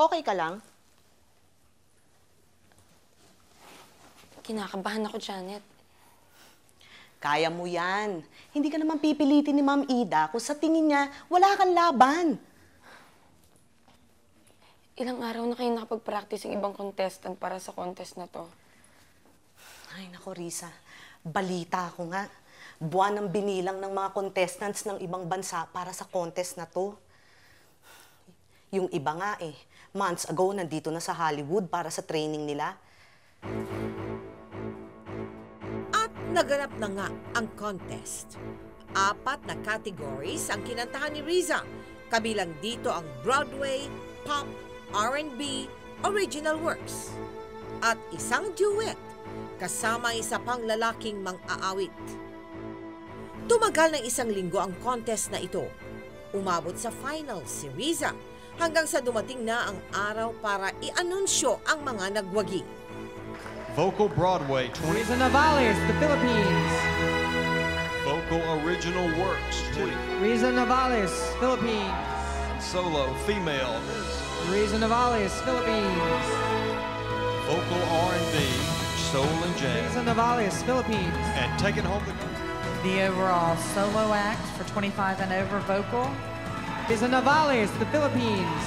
Okay ka lang? Kinakabahan ako, Janet. Kaya mo yan. Hindi ka naman pipilitin ni Ma'am Ida kung sa tingin niya wala kang laban. Ilang araw na kayo nakapag-practice yung ibang contestant para sa contest na to. Ay, nako, Risa. Balita ko nga. Buwan ang binilang ng mga contestants ng ibang bansa para sa contest na to. Yung iba nga months ago nandito na sa Hollywood para sa training nila. At naganap na nga ang contest. 4 na categories ang kinantahan ni Riza. Kabilang dito ang Broadway, Pop, R&B, Original Works. At isang duet, kasama isa pang lalaking mang-aawit. Tumagal ng 1 linggo ang contest na ito. Umabot sa finals si Riza hanggang sa dumating na ang araw para i-anunsyo ang mga nagwagi. Vocal Broadway 20. Riza Navales, the Philippines. Vocal Original Works 20. Riza Navales, Philippines. Solo Female. Riza Navales, Philippines. Vocal R&B, Soul and Jazz. Riza Navales, Philippines. And taking home the... The overall solo act for 25 and over vocal. Riza Navales, the Philippines.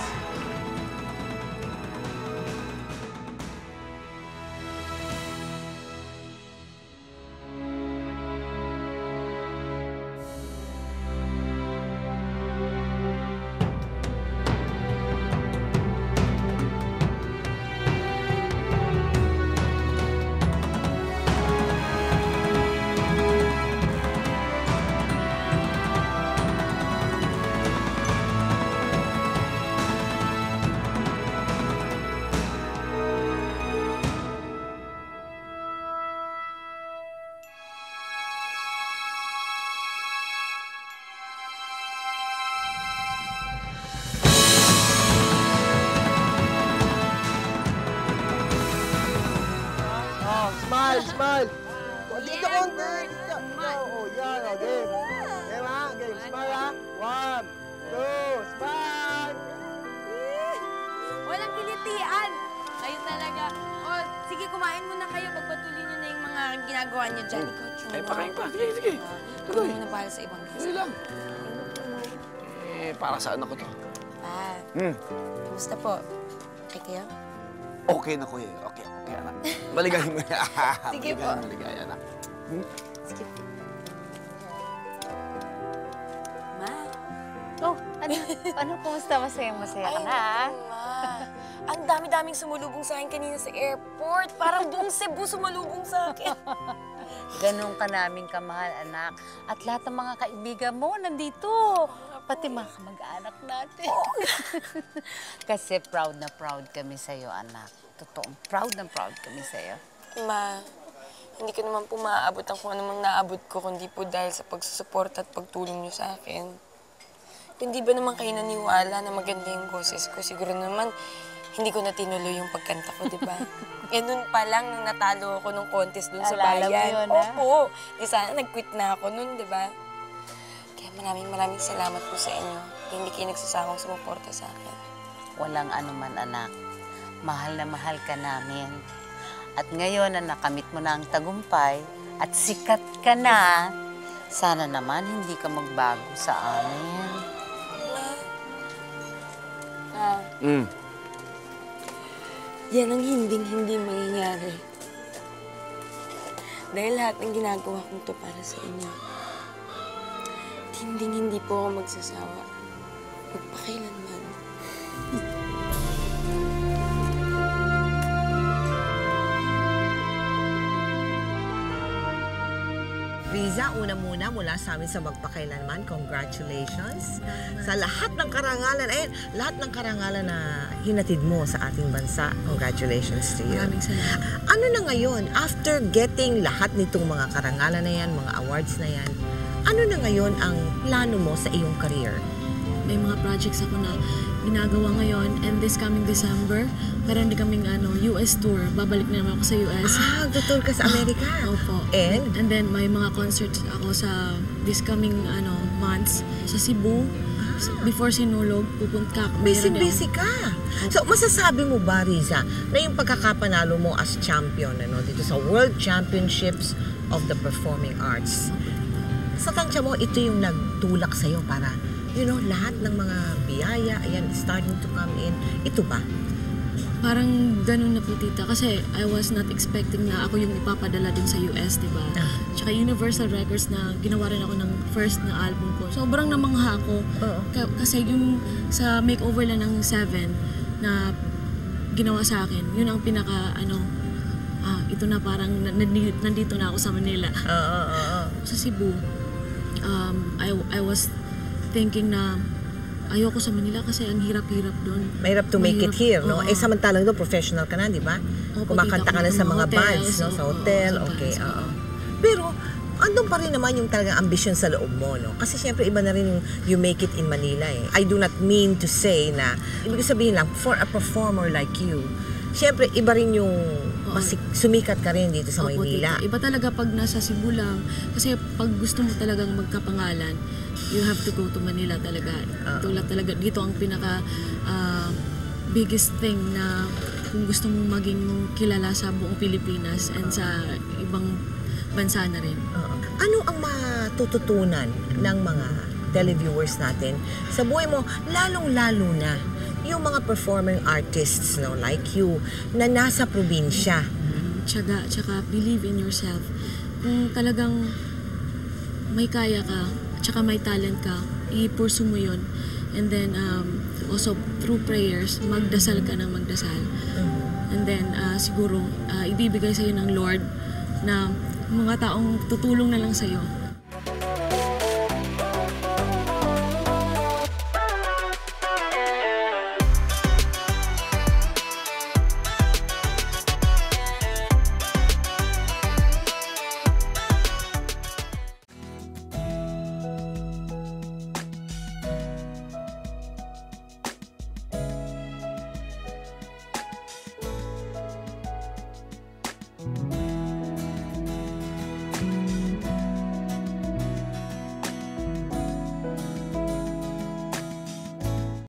Smile! Dito konti! Dito! Oh, yan, oh, game. Game, ha? Game. Smile, ha? 1, 2, smile! Walang kilitian! Kayo talaga. O, sige, kumain muna kayo. Pagpatuloy nyo na yung mga ginagawa nyo dyan. Ikaw, Chuma. Ay, pakain pa. Sige. Tuloy mo na para sa ibang Sige lang. Para saan ako to? Pa, kamusta po? Okay kayo? Okay na, kuya. Okay, anak. Maligay mo. Sige po. Maligay, anak. Sige po. Ma? Oh, ano kumusta? Masaya ka na, ha? Ma. Ang dami-daming sumulubong sa akin kanina sa airport. Parang buong Cebu sumalubong sa akin. Ganon ka namin kamahal, anak. At lahat ng mga kaibigan mo nandito. Pati mga kamag-anak natin. Kasi proud na proud kami sa'yo, anak. Totoong proud na proud kami sa'yo. Ma, hindi ko naman po maaabot ang kung anumang naabot ko, kundi po dahil sa pagsusuporta at pagtulong niyo sa akin. Kung di ba naman kayo naniwala na maganda yung boses ko, siguro naman hindi ko na tinuloy yung pagkanta ko, di ba? Noon pa lang, nung natalo ako nung contest dun sa bayan. Alala mo yun, ha? Opo. Di sana nag-quit na ako nun, di ba? Kaya maraming salamat po sa inyo. Hindi kayo nagsasawang sumuporta sa akin. Walang anuman, anak. Mahal na mahal ka namin. At ngayon na nakamit mo na ang tagumpay at sikat ka na, sana naman hindi ka magbago sa amin. Yan ang hinding-hindi mangyayari. Dahil lahat ng ginagawa kong to para sa inyo. Hinding-hindi po ako magsasawa. Magpakailanman. Riza, una muna mula sa amin sa Magpakailanman, congratulations. Sa lahat ng karangalan, lahat ng karangalan na hinatid mo sa ating bansa, congratulations to you. Maraming salamat. Ano na ngayon, after getting lahat nitong mga karangalan na yan, mga awards na yan, ano na ngayon ang plano mo sa iyong career? May mga projects ako na ginagawa ngayon, and this coming December, meron din kaming US tour. Babalik na naman ako sa US. Tutur ka sa Amerika? Opo. And then may mga concerts ako sa this coming months sa Cebu. before sinulog, pupunta ka. Busy ka. So, masasabi mo ba, Riza, na yung pagkakapanalo mo as champion dito sa World Championships of the Performing Arts, sa tansya mo, ito yung nagtulak sa'yo para, lahat ng mga biyaya, ayan, starting to come in. Ito ba? Parang ganun na po, tita. Kasi I was not expecting na ako yung ipapadala din sa US, diba? Tsaka Universal Records na ginawa rin ako ng first na album ko. Sobrang namangha ako. Kasi yung sa makeover lang ng 7 na ginawa sa akin, yun ang pinaka, ito na parang nandito na ako sa Manila. Sa Cebu, I was thinking na ayoko sa Manila kasi ang hirap-hirap doon. Mahirap to make it here, no? Samantalang doon, professional ka na, di ba? Kumakanta ka na sa mga bands, no? Sa hotel, okay, Pero, andun pa rin naman yung talagang ambisyon sa loob mo, no? Kasi siyempre, iba na rin yung you make it in Manila, eh. I do not mean to say na, ibig sabihin lang, for a performer like you, siyempre, iba rin yung sumikat ka rin dito sa Maynila. Iba talaga pag nasa Cebu lang. Kasi pag gusto mo talagang magkapangalan, you have to go to Manila talaga. Tulad talaga, dito ang pinaka biggest thing na kung gusto mong maging kilala sa buong Pilipinas and sa ibang bansa na rin. Ano ang matututunan ng mga televiewers natin sa buhay mo, lalong-lalo na yung mga performing artists, no, like you, na nasa probinsya? Tiyaga, tsaka believe in yourself. Kung talagang may kaya ka, tsaka may talent ka, i-pursue mo yun. And then, also, through prayers, magdasal ka ng magdasal. And then, siguro, ibibigay sa'yo ng Lord na mga taong tutulong na lang sa'yo